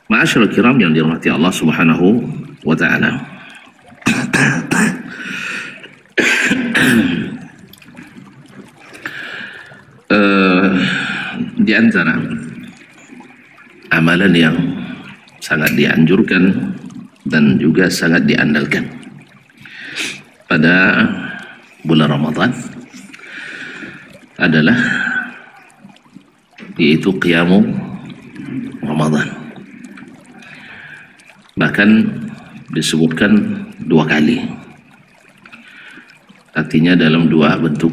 Ma'asyiral kiram yang dirahmati Allah Subhanahu wa taala. Di antara amalan yang sangat dianjurkan dan juga sangat diandalkan pada bulan Ramadan adalah yaitu qiyamu Ramadan. Bahkan disebutkan 2 kali, artinya dalam 2 bentuk,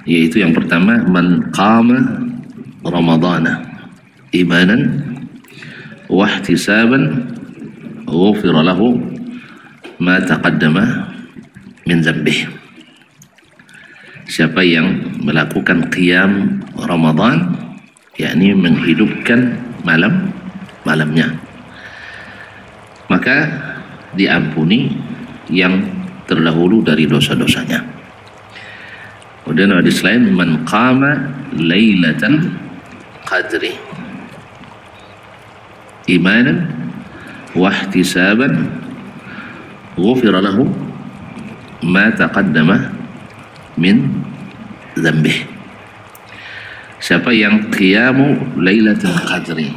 yaitu yang pertama, man qama ramadana imanan wa ihtisaban ghufira lahu ma taqaddama min dzambih. Siapa yang melakukan qiyam Ramadan, yakni menghidupkan malamnya, maka diampuni yang terdahulu dari dosa-dosanya. Kemudian hadis lain, man qama lailatal qadri imanan wa ihtisaban ghufira lahu ma taqaddama min dzambih. Siapa yang qiyamu lailatul qadri,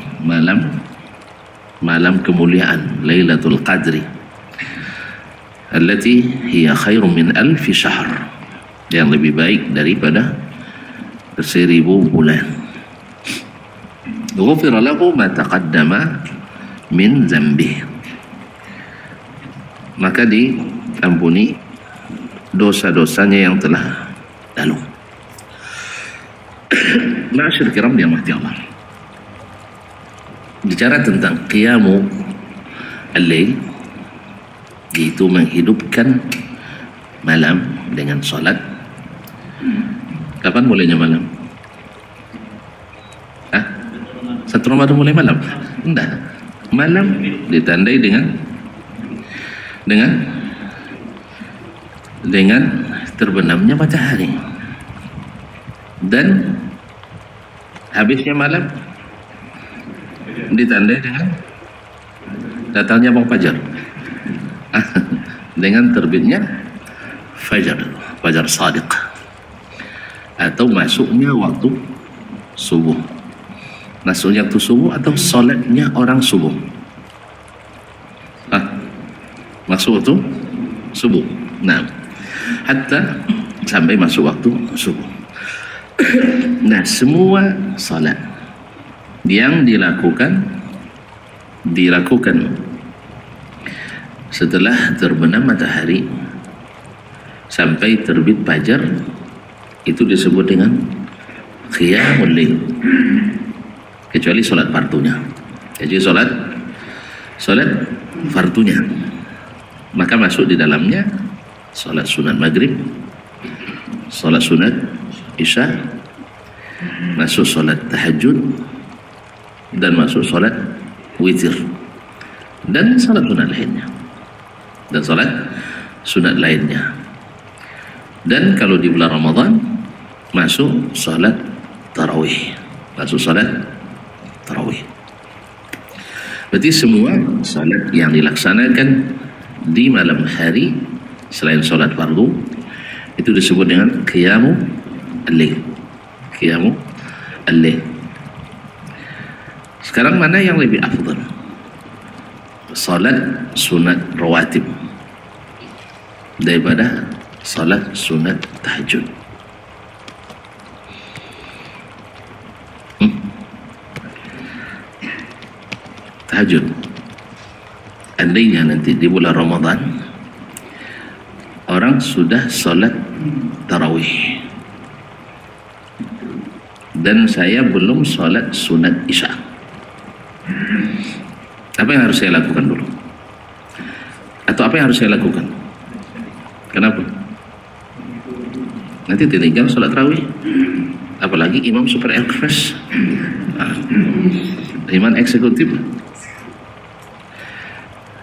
malam kemuliaan, lailatul qadri, allati hiya khairum min alfi syahr, yang lebih baik daripada 1000 bulan. Ghufira lahu ma taqaddama min dzambih, maka diampuni dosa-dosanya yang telah lalu. Ma'asyiral kiram yang dirahmati Allah, bicara tentang qiyamu al-lail, yaitu menghidupkan malam dengan salat. Kapan mulainya malam? Satu Ramadan mulai malam? Enggak. Malam ditandai dengan terbenamnya matahari, dan habisnya malam ditandai dengan datangnya waktu fajar dengan terbitnya fajar shadiq, atau masuknya waktu subuh, masuknya waktu subuh atau salatnya orang subuh, masuk waktu subuh. Nah, hatta sampai masuk waktu subuh. Nah, semua salat yang dilakukan setelah terbenam matahari sampai terbit fajar, itu disebut dengan qiyamul lail, kecuali salat fardunya. Jadi salat fardunya, maka masuk di dalamnya salat sunat maghrib, salat sunat isya, masuk salat tahajud, dan masuk salat witir, dan salat sunat lainnya. Dan kalau di bulan Ramadan masuk salat tarawih, berarti semua salat yang dilaksanakan di malam hari selain salat fardu itu disebut dengan qiyamu al-lail. Sekarang mana yang lebih afdal? Salat sunat rawatib daripada salat sunat tahajud? Tahajud, andainya nanti di bulan Ramadan orang sudah salat tarawih dan saya belum salat sunat isya, apa yang harus saya lakukan dulu? Atau apa yang harus saya lakukan? Kenapa? Nanti ditinggal salat tarawih, apalagi imam super express, imam eksekutif.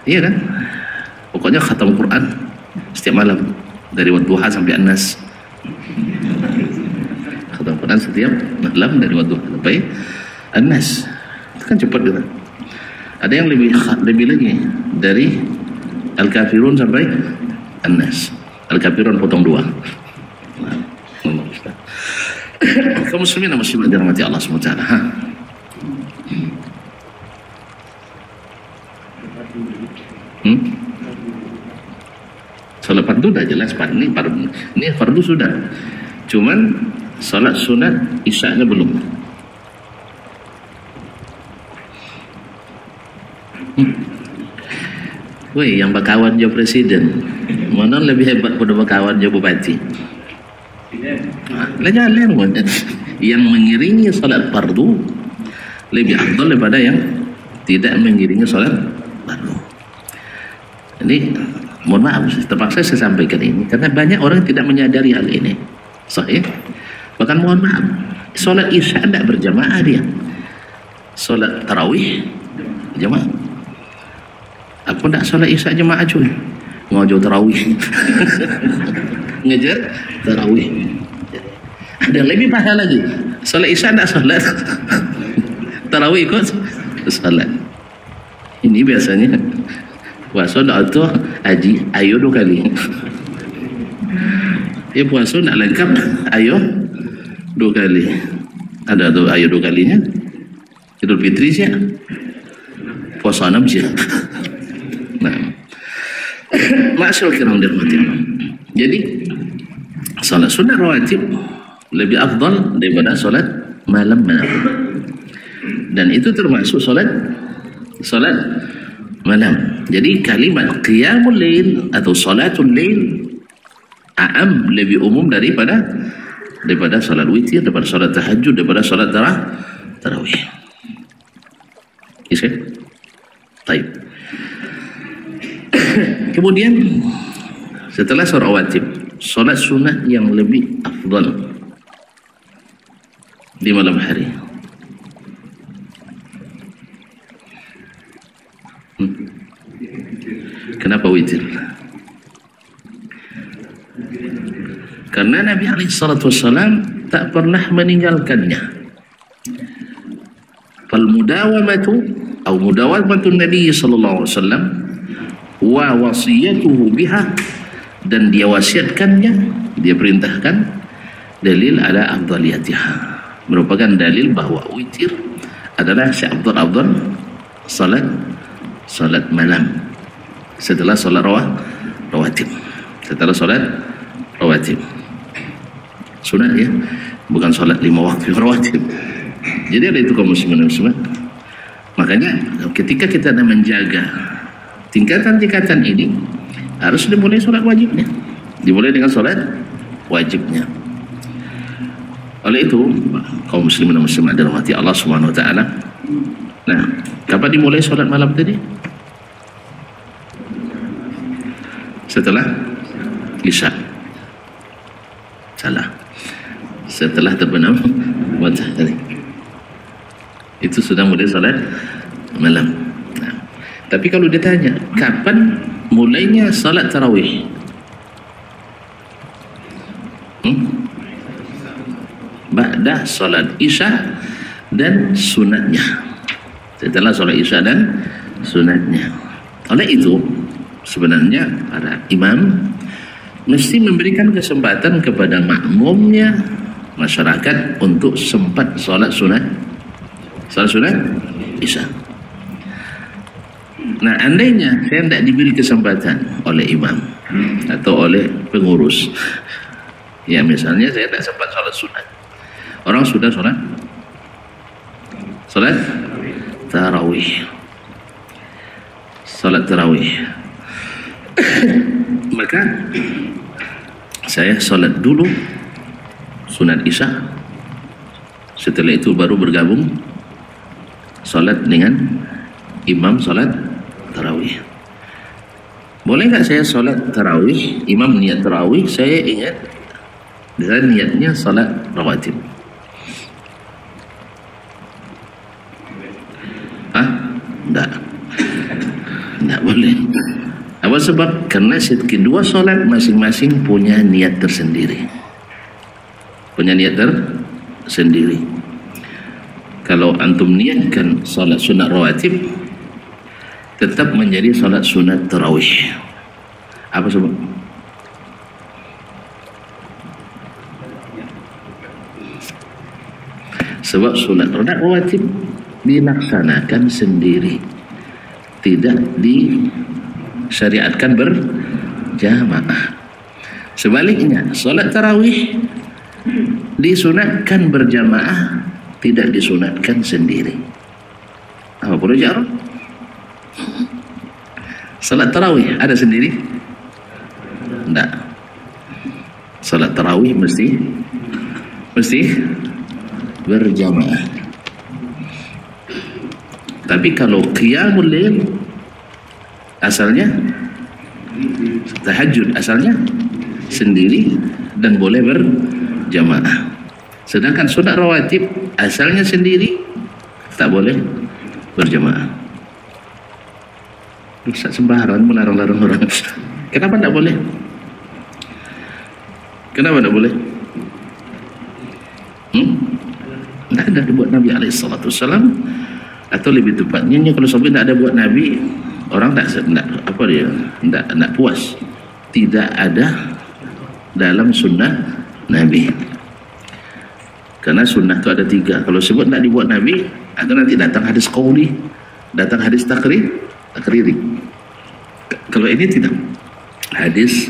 Iya kan? Pokoknya khatam Quran setiap malam dari wadduha sampai an-nas. Khatam Quran setiap malam dari wadduha sampai an-nas. Itu kan cepat gitu. Ada yang lebih lagi dari Al-Kafirun sampai An-Nas. Al-Kafirun potong 2. Nah, kaum muslimin dan muslimat dirahmati Allah SWT. Salat fardu dah jelas, ini fardu sudah. Cuman salat sunat isya-nya belum. Woi, yang berkawan jauh presiden, mana lebih hebat pada berkawan jauh bupati? Lah jalan yang mengiringi salat fardu lebih afdal daripada yang tidak mengiringi salat fardu. Jadi mohon maaf, terpaksa saya sampaikan ini karena banyak orang tidak menyadari hal ini. Sahih. Bahkan mohon maaf, salat isya tidak berjamaah dia. Salat tarawih jamaah. Aku tidak salat isya jamaah cuy. Ngajau tarawih. Ngejar tarawih. Ada yang lebih parah lagi. Salat isya tidak salat. Tarawih ikut salat. Ini biasanya puasa nak tu haji ayo 2 kali. Puasa nak lengkap ayo 2 kali. Ada tu ayo 2 kalinya. Idul Fitri sih. Puasa 6 sih. Nah. Masyaallah kiram dirahmati Allah. Jadi salat sunat rawatib lebih afdal daripada salat malam. Dan itu termasuk salat malam. Jadi kalimat qiyamul lail atau salatul lail lebih umum daripada salat witir, daripada salat tahajud, daripada salat tarawih. Bisa? Baik. Kemudian setelah salat wajib, salat sunat yang lebih afdal di malam hari. Kenapa witir? Karena Nabi SAW tak pernah meninggalkannya. Fal mudawamatu atau mudawamatu Nabi SAW wa wasiyatuhu biha, dan dia wasiatkannya, dia perintahkan, dalil ala afdaliyatiha, merupakan dalil bahwa witir adalah seafdal salat malam setelah salat rawatib. Setelah salat rawatib sunat ya, bukan salat 5 waktu rawatib. Jadi ada itu kaum muslimin dan muslimat. Makanya ketika kita nak menjaga tingkatan-tingkatan ini, harus dimulai salat wajibnya, dimulai dengan salat wajibnya. Oleh itu kaum muslimin dan muslimat dirahmati Allah Subhanahu wa taala. Nah, kapan dimulai salat malam tadi? Setelah isya. Salah. Setelah terbenam matahari. Itu sudah mulai salat malam. Nah, tapi kalau ditanya kapan mulainya salat tarawih? Ba'da salat isya dan sunatnya. Setelah salat isya dan sunatnya. Oleh itu sebenarnya para imam mesti memberikan kesempatan kepada makmumnya, masyarakat, untuk sempat salat sunat isya. Nah, andainya saya tidak diberi kesempatan oleh imam atau oleh pengurus, ya misalnya saya tidak sempat salat sunat, orang sudah salat tarawih, maka saya salat dulu sunat isya, setelah itu baru bergabung salat dengan imam salat tarawih. Boleh nggak saya salat tarawih, imam niat tarawih, saya ingat dan niatnya salat rawatib? Tidak boleh. Apa sebab? Karena kedua solat masing-masing punya niat tersendiri. Kalau antum niatkan salat sunat rawatib, tetap menjadi salat sunat tarawih. Apa sebab? Sebab sunat rawatib dilaksanakan sendiri, tidak disyariatkan berjamaah. Sebaliknya, salat tarawih disunatkan berjamaah, tidak disunatkan sendiri. Apa perlu jarak? Salat tarawih ada sendiri? Tidak. Salat tarawih mesti berjamaah. Tapi kalau qiyamul lail asalnya tahajud, asalnya sendiri dan boleh berjamaah. Sedangkan sunat rawatib asalnya sendiri, tak boleh berjamaah. Ustaz sembarang melarang-larang orang. Kenapa tak boleh? Kenapa tak boleh? Tak ada dibuat Nabi SAW. Atau lebih tepatnya, kalau sampai tak ada buat Nabi, orang tak puas. Tidak ada dalam sunnah Nabi. Karena sunnah itu ada 3. Kalau sebut tak dibuat Nabi, atau nanti datang hadis qauli, datang hadis takriri. Kalau ini tidak. Hadis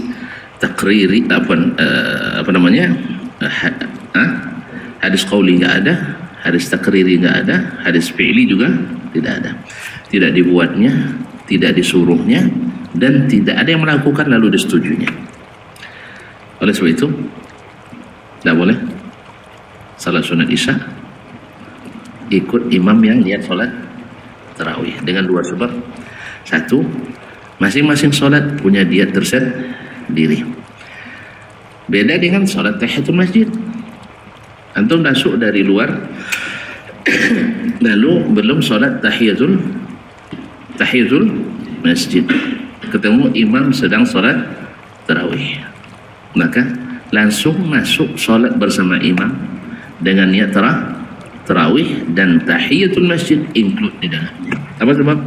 takriri, apa namanya? Hadis qauli enggak ada, hadis takriri enggak ada, hadis fi'li juga tidak ada. Tidak dibuatnya, tidak disuruhnya, dan tidak ada yang melakukan lalu disetujuinya. Oleh sebab itu, tidak boleh salat sunat isya ikut imam yang niat salat tarawih dengan 2 sebab. 1, masing-masing salat punya niat tersendiri. Beda dengan salat tahiyatul masjid. Antum masuk dari luar lalu belum salat tahiyatul masjid, ketemu imam sedang salat tarawih, maka langsung masuk salat bersama imam dengan niat tarawih, dan tahiyatul masjid include di dalamnya. Apa sebab?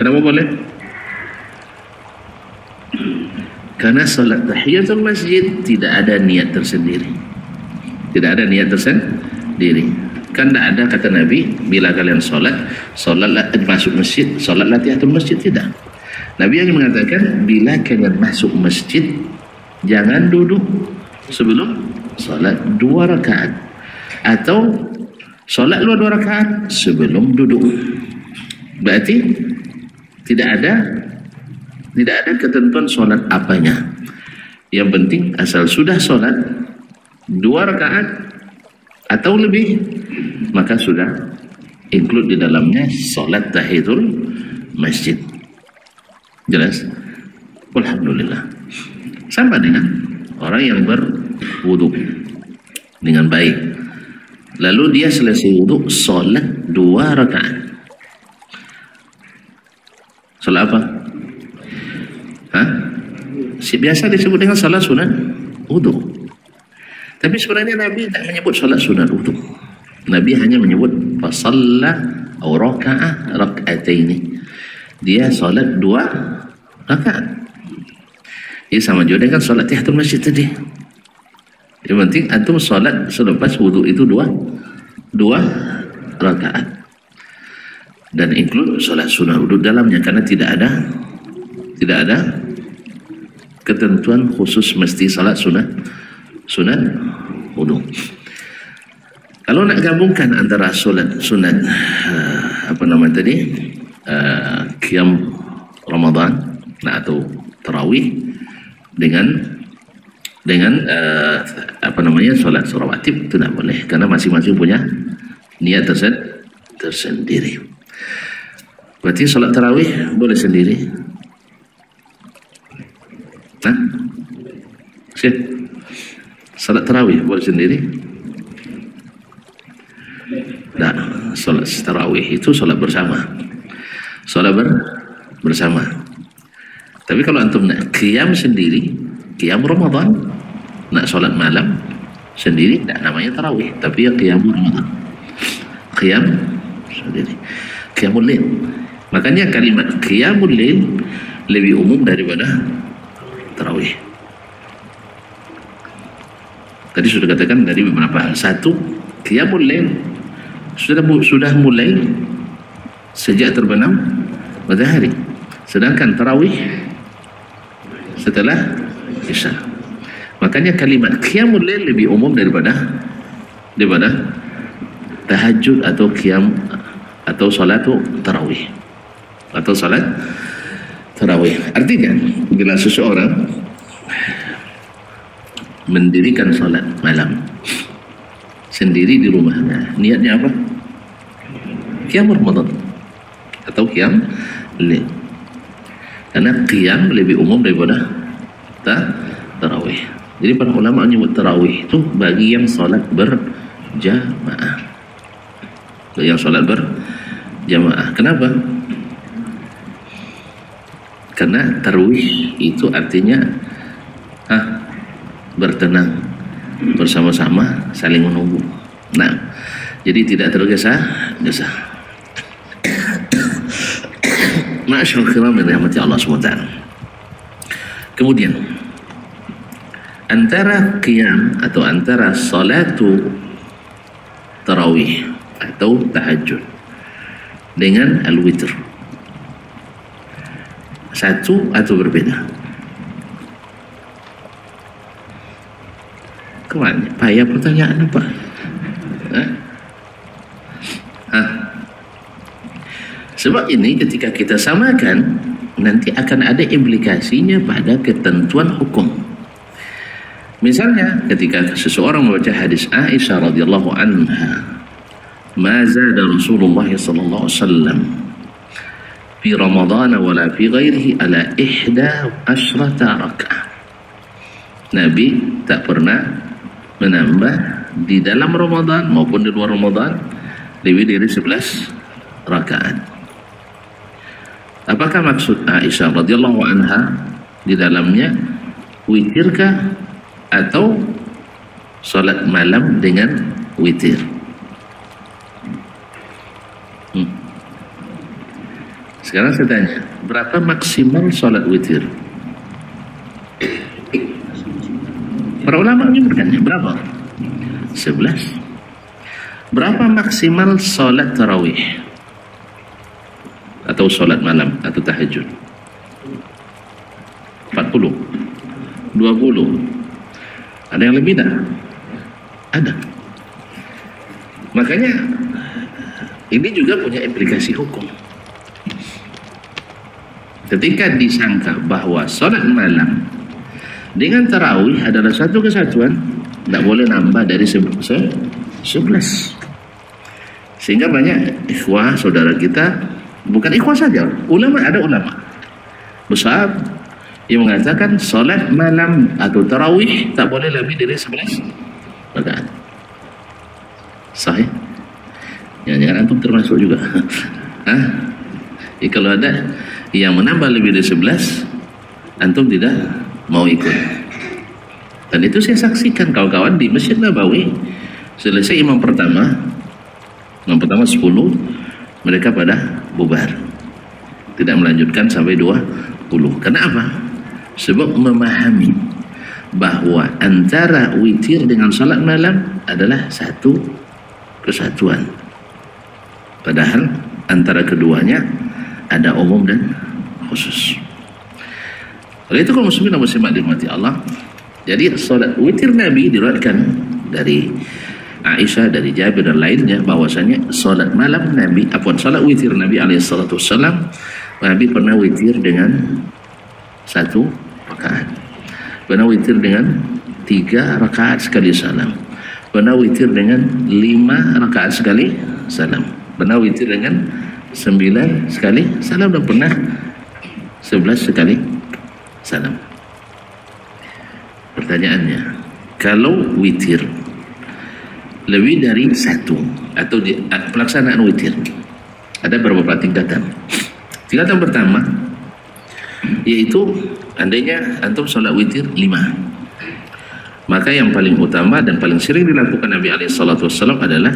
Kenapa boleh? Karena salat tahiyatul masjid tidak ada niat tersendiri. Tidak ada niat tersendiri. Kan tidak ada kata Nabi, bila kalian salatlah masuk masjid, salatlah tahiyatul masjid, tidak. Nabi yang mengatakan, bila kalian masuk masjid, jangan duduk sebelum salat 2 rakaat, atau salat 2 rakaat sebelum duduk. Berarti tidak ada ketentuan salat apanya. Yang penting asal sudah salat 2 rakaat atau lebih, maka sudah include di dalamnya salat tahiyatul masjid. Jelas? Alhamdulillah. Sama dengan orang yang berwudu dengan baik, lalu dia selesai wudu salat 2 rakaat. Salat apa? Biasa disebut dengan salat sunat wudu. Tapi sebenarnya Nabi tak menyebut salat sunat wudu. Nabi hanya menyebut fasalla atau raka'ataini. Dia salat 2 rakaat. Ini sama juga dengan salat tahiyatul masjid tadi. Yang penting antum salat selepas wudu itu 2 rakaat. Dan include salat sunat wudu dalamnya, karena tidak ada ketentuan khusus mesti salat sunat wudu. Kalau nak gabungkan antara sunat apa nama tadi, qiyam Ramadan atau tarawih dengan apa namanya salat rawatib, itu tidak boleh, karena masing-masing punya niat tersendiri. Berarti salat tarawih boleh sendiri. Salat tarawih boleh sendiri? Nah, salat tarawih itu salat bersama. Salat bersama. Tapi kalau antum nak qiyam sendiri, qiyam Ramadan, nak salat malam, sendiri tidak namanya tarawih, tapi ya qiyamul Ramadan. Qiyam sendiri, qiyamul lail. Makanya kalimat qiyamul lail lebih umum daripada tarawih. Tadi sudah katakan dari beberapa hal. Satu, qiyamul lail sudah mulai sejak terbenam matahari, sedangkan tarawih setelah isya. Makanya kalimat qiyamul lail lebih umum daripada tahajud atau qiyam atau salatu tarawih atau salat tarawih. Artinya bila seseorang mendirikan salat malam sendiri di rumahnya, niatnya apa? Qiyam Ramadan atau qiyam lail. Karena qiyam lebih umum daripada tarawih. Jadi para ulama menyebut tarawih itu bagi yang salat berjamaah. Bagi yang salat berjamaah. Kenapa? Karena tarawih itu artinya bertenang bersama-sama, saling menunggu. Nah, jadi tidak tergesa-gesa. Ma'asyarul kiram yang dirahmati Allah SWT. Kemudian antara qiyam atau antara salatu tarawih atau tahajud dengan al-witr, satu atau berbeda? Kemana? Payah pertanyaan apa? Sebab ini ketika kita samakan nanti akan ada implikasinya pada ketentuan hukum. Misalnya ketika seseorang membaca hadis Aisyah radhiyallahu anha, "Ma zada Rasulullah sallallahu alaihi wasallam fi Ramadan wala fi ghairihi ala 11 rakaat." Nabi tak pernah menambah di dalam Ramadan maupun di luar Ramadan lebih dari 11 rakaat. Apakah maksud Aisyah radhiyallahu anha di dalamnya witirkah atau salat malam dengan witir? Sekarang saya tanya, berapa maksimal salat witir? Para ulama menyebutkannya berapa? 11. Berapa maksimal salat tarawih atau salat malam atau tahajud? 40, 20. Ada yang lebih tak? Ada. Makanya ini juga punya implikasi hukum. Ketika disangka bahwa salat malam dengan tarawih adalah satu kesatuan, tidak boleh nambah dari 11. Sehingga banyak ikhwah saudara kita, bukan ikhwah saja, ada ulama besar yang mengatakan salat malam atau tarawih tak boleh lebih dari 11 rakaat. Sahih? Jangan-jangan antum termasuk juga. Kalau ada yang menambah lebih dari 11, antum tidak mau ikut. Dan itu saya saksikan kawan-kawan di Masjid Nabawi. Selesai imam pertama 10, mereka pada bubar, tidak melanjutkan sampai 20. Kenapa? Sebab memahami bahwa antara witir dengan salat malam adalah satu kesatuan, padahal antara keduanya ada umum dan khusus. Oleh itu kalau muslimin dan muslimat dirahmati Allah, jadi salat witir Nabi diriwayatkan dari Aisyah, dari Jabir dan lainnya bahwasanya salat malam Nabi, salat witir Nabi alaihissalatu wassalam, Nabi pernah witir dengan 1 rakaat, pernah witir dengan 3 rakaat sekali salam, pernah witir dengan 5 rakaat sekali salam, pernah witir dengan 9 sekali salam, dan pernah 11 sekali salam. Pertanyaannya, kalau witir lebih dari 1 atau pelaksanaan witir ada beberapa tingkatan. Tingkatan pertama yaitu andainya antum sholat witir 5, Maka yang paling utama dan paling sering dilakukan Nabi SAW adalah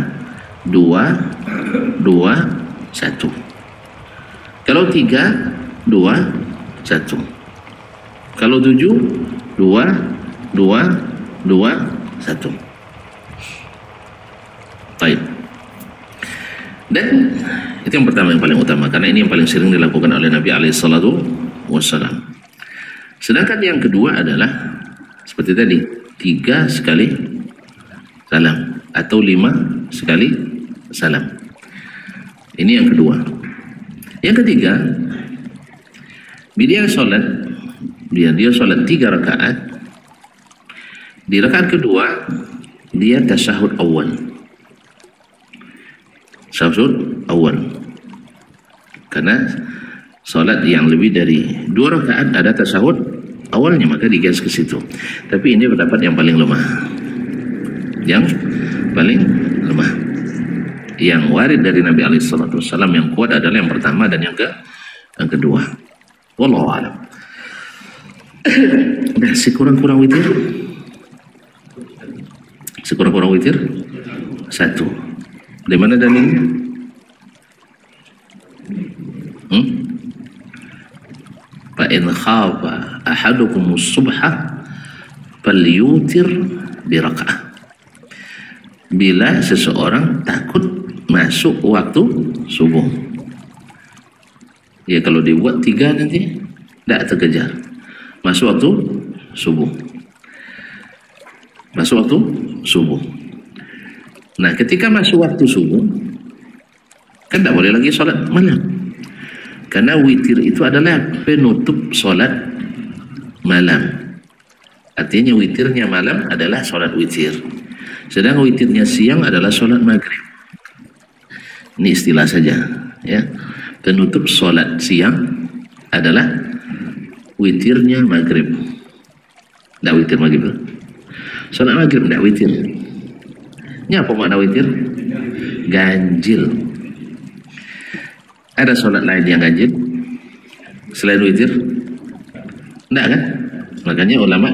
2, 2, 1. Kalau 3, 2, 1. Kalau 7, 2, 2, 2, 1. Baik. Dan itu yang pertama, yang paling utama, karena ini yang paling sering dilakukan oleh Nabi SAW. Sedangkan yang kedua adalah seperti tadi, 3 sekali salam atau 5 sekali salam. Ini yang kedua. Yang ketiga, bila dia solat 3 rakaat. Di rakaat kedua dia tasyahud awal. Tasyahud awal. Karena solat yang lebih dari 2 rakaat ada tasyahud awalnya, maka digas ke situ. Tapi ini pendapat yang paling lemah. Yang paling lemah. Yang warid dari Nabi SAW yang kuat adalah yang pertama dan yang kedua. Wallahu a'lam. Nah, sekurang-kurang witir. Sekurang-kurang witir 1. Di mana dalilnya? Fa in khafa ahadukum as-subha falyutir bi raka'ah. Bila seseorang takut masuk waktu subuh, ya kalau dibuat 3 nanti tidak terkejar masuk waktu subuh. Masuk waktu subuh. Nah, ketika masuk waktu subuh kan tidak boleh lagi sholat malam, karena witir itu adalah penutup sholat malam. Artinya witirnya malam adalah sholat witir, sedang witirnya siang adalah sholat maghrib. Ini istilah saja, ya. Penutup sholat siang adalah witirnya maghrib. Tidak witir maghrib. Sholat maghrib tidak witir. Ini apa makna witir? Ganjil. Ada sholat lain yang ganjil selain witir? Tidak kan? Makanya ulama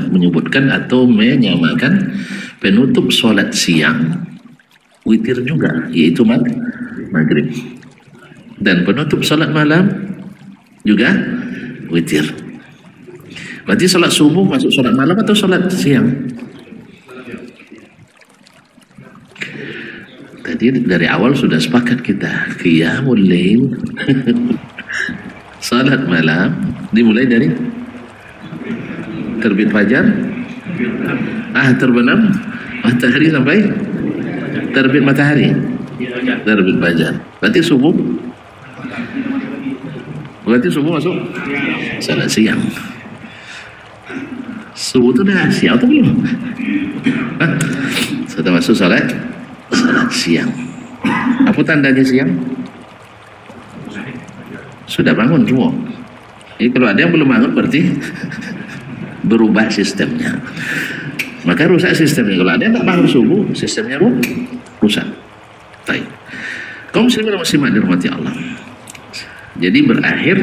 menyebutkan atau menyamakan penutup sholat siang witir juga, yaitu maghrib. Dan penutup sholat malam juga witir. Berarti sholat subuh masuk sholat malam atau sholat siang? Tadi dari awal sudah sepakat kita qiyamul lail. Salat malam dimulai dari terbit fajar, terbenam matahari sampai terbit matahari, terbit fajar. Berarti subuh masuk salat siang. Subuh itu dah siang atau belum? Sudah masuk salat siang. Apa tandanya siang? Sudah bangun semua. Jadi kalau ada yang belum bangun berarti berubah sistemnya. Maka rusak sistemnya. Kalau ada yang tak bangun subuh, sistemnya rusak. Baik. Kaum muslimin dan muslimat dirahmati Allah. Jadi berakhir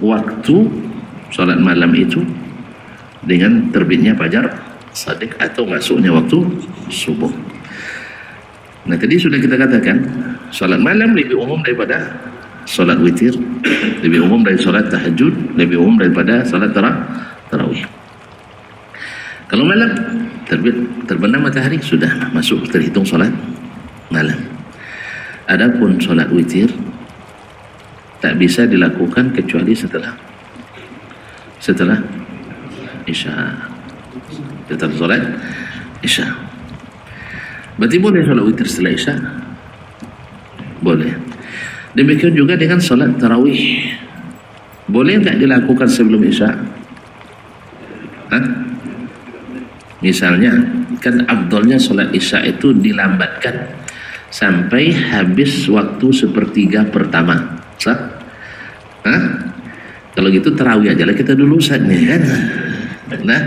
waktu sholat malam itu dengan terbitnya fajar shadiq atau masuknya waktu subuh. Nah, tadi sudah kita katakan sholat malam lebih umum daripada sholat witir, lebih umum dari sholat tahajud, lebih umum daripada sholat tarawih. Kalau malam terbenam matahari sudah masuk terhitung sholat malam. Adapun sholat witir tak bisa dilakukan kecuali setelah isya. Setelah sholat isya. Berarti boleh sholat witir setelah isya? Boleh. Demikian juga dengan sholat tarawih. Boleh nggak dilakukan sebelum isya? Misalnya, kan afdolnya sholat isya itu dilambatkan sampai habis waktu 1/3 pertama. Sah? Kalau gitu tarawih aja lah kita dulu saatnya kan. Nah,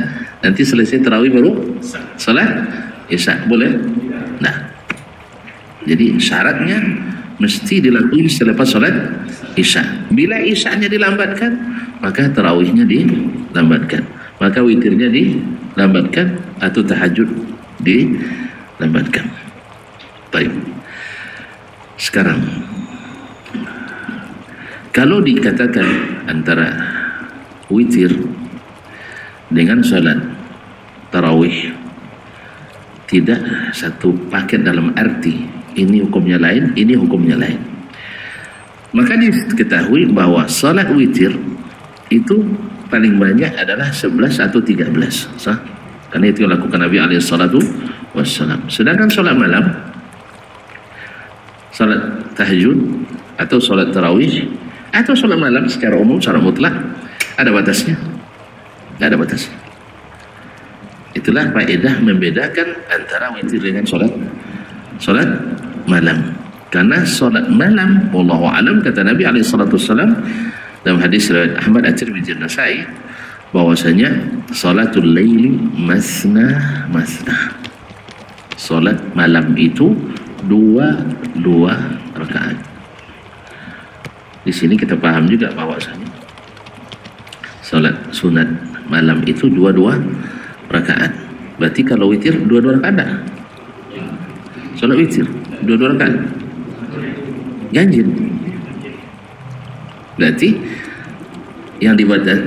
nanti selesai tarawih baru sholat isya. Boleh? Nah, jadi syaratnya mesti dilakukan selepas sholat isya. Bila isyanya dilambatkan, maka tarawihnya dilambatkan. maka witirnya dilambatkan atau tahajud dilambatkan. Baik. Sekarang kalau dikatakan antara witir dengan salat tarawih tidak satu paket dalam arti ini hukumnya lain, ini hukumnya lain, maka diketahui bahwa salat witir itu paling banyak adalah 11 atau 13 sah? Karena itu yang lakukan Nabi SAW. Sedangkan salat malam, salat tahajud atau salat tarawih atau salat malam secara umum, secara mutlak, ada batasnya, tidak ada batas. Itulah faedah membedakan antara witir dengan salat malam. Karena salat malam, wallahu alam, kata Nabi SAW dalam hadis riwayat Ahmad, At-Tirmidzi, An-Nasa'i, bahwasanya salatul laili masna masna. Salat malam itu dua rakaat. Di sini kita paham juga bahwasanya salat sunat malam itu dua rakaat. Berarti kalau witir dua rakaat ada. Salat witir dua rakaat ganjil. Berarti yang dibatas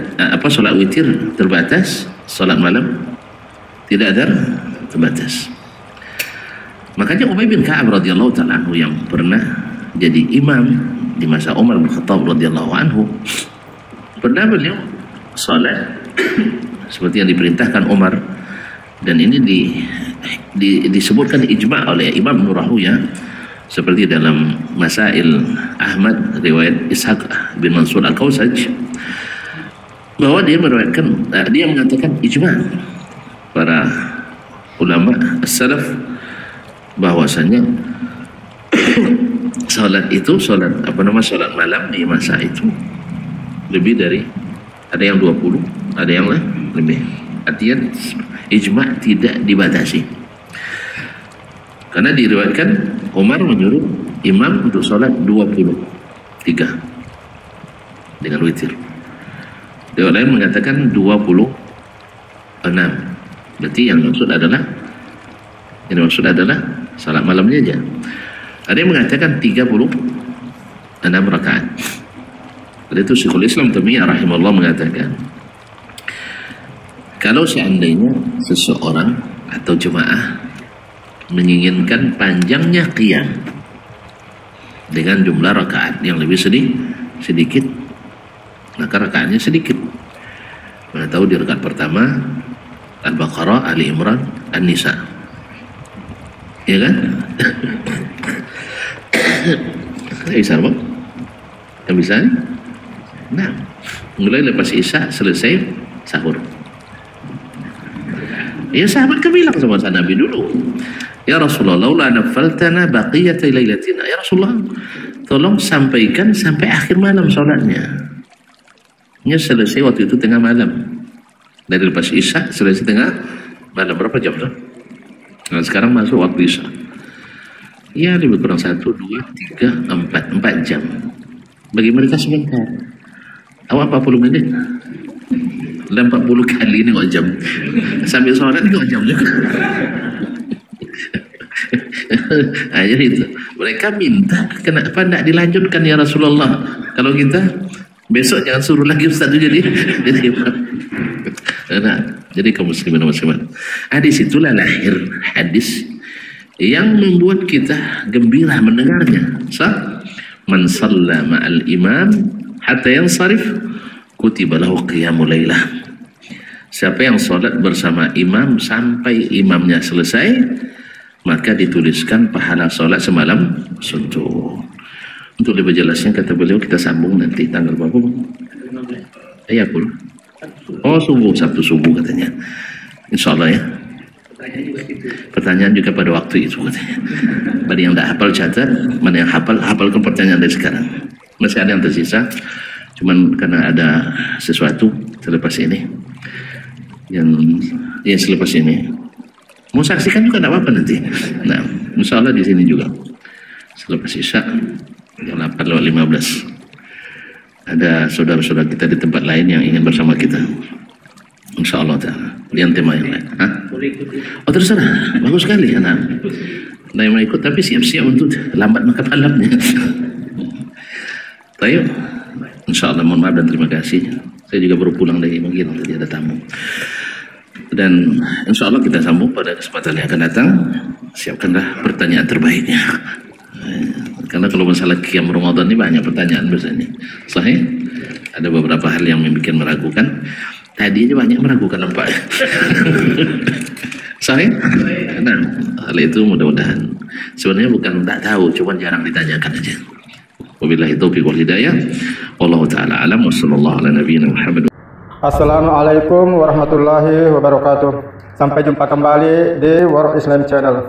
salat witir terbatas, salat malam tidak ada terbatas. Makanya Ubay bin Ka'ab radhiyallahu ta'ala anhu yang pernah jadi imam di masa Umar bin Khattab radhiyallahu anhu, pernah beliau salat seperti yang diperintahkan Umar, dan ini disebutkan ijma' oleh Imam Ibnu Rahuyah seperti dalam Masail Ahmad riwayat Ishaq bin Mansur Al-Kausaj, bahwa dia mengatakan ijma' para ulama as-salaf bahwasanya salat malam di masa itu lebih dari, ada yang 20, ada yang lebih. Artinya ijma' tidak dibatasi. Karena diriwayatkan Umar menyuruh imam untuk salat 23 dengan witir. Riwayat lain mengatakan 26. Berarti yang maksud adalah salat malamnya aja. Ada yang mengatakan 36 rakaat. Jadi itu Syekhul Islam Taimiyah rahimahullah mengatakan, kalau seandainya seseorang atau jemaah menginginkan panjangnya qiyam dengan jumlah rakaat yang lebih sedikit, maka rakaatnya sedikit. Mana tahu di rakaat pertama Al-Baqarah, Ali Imran, An-Nisa, ya kan? Bisa bang? Kan bisa? Nah, mulai lepas Isya selesai sahur. Ya sahabat kan bilang sama Nabi dulu, ya Rasulullah, la nafaltana baqiyata lailatina. Ya Rasulullah, tolong sampaikan sampai akhir malam sholatnya. Ini selesai waktu itu tengah malam. Dari lepas Isya selesai tengah malam, berapa jam tuh? Nah, sekarang masuk waktu Isya. Ya lebih kurang 1, 2, 3, 4 jam. Bagi mereka sebentar. Awak 40 menit. Dan 40 kali ini kok jam. Sambil sholat ini kok jam juga. Jadi itu. Mereka minta, kenapa tidak dilanjutkan ya Rasulullah? Kalau kita besok jangan suruh lagi Ustaz itu jadi nah, jadi kaum muslimin dan muslimat, disitulah lahir hadis yang membuat kita gembira mendengarnya. Man shalla ma'al imam hatta yansarif kutiba lahu qiyamul lailah. Siapa yang salat bersama imam sampai imamnya selesai, maka dituliskan pahala salat semalam suntuk. Untuk lebih jelasnya kata beliau kita sambung nanti tanggal berapa? Ya pun. Oh subuh, Sabtu subuh katanya. Insyaallah ya. Pertanyaan juga pada waktu itu katanya. Bagi yang tidak hafal catat, mana yang hafalkan pertanyaan dari sekarang. Masih ada yang tersisa, cuman karena ada sesuatu selepas ini, selepas ini mau saksikan juga tidak apa-apa nanti. Nah, insyaallah di sini juga selepas Isya jam 8:15 ada saudara-saudara kita di tempat lain yang ingin bersama kita. insyaallah taala dengan tema yang lain. Oh terserah, bagus sekali anak. Nah, yang mau ikut tapi siap-siap untuk lambat makan malamnya. Baik, insyaallah mohon maaf dan terima kasih. Saya juga baru pulang dari Manggil, tadi ada tamu. Dan insyaallah kita sambung pada kesempatan yang akan datang. Siapkanlah pertanyaan terbaiknya. Karena kalau masalah qiyam Ramadan ini banyak pertanyaan biasanya. Sahih? Ada beberapa hal yang membuat meragukan. Tadi ini banyak meragukan nampak. Sahih? Nah, hal itu mudah-mudahan sebenarnya bukan tak tahu, cuma jarang ditanyakan aja. Wabillahi taufiq wal hidayah. Wallahu taala alam wa sallallahu ala nabiyina Muhammad. Assalamualaikum warahmatullahi wabarakatuh. Sampai jumpa kembali di World Islam Channel.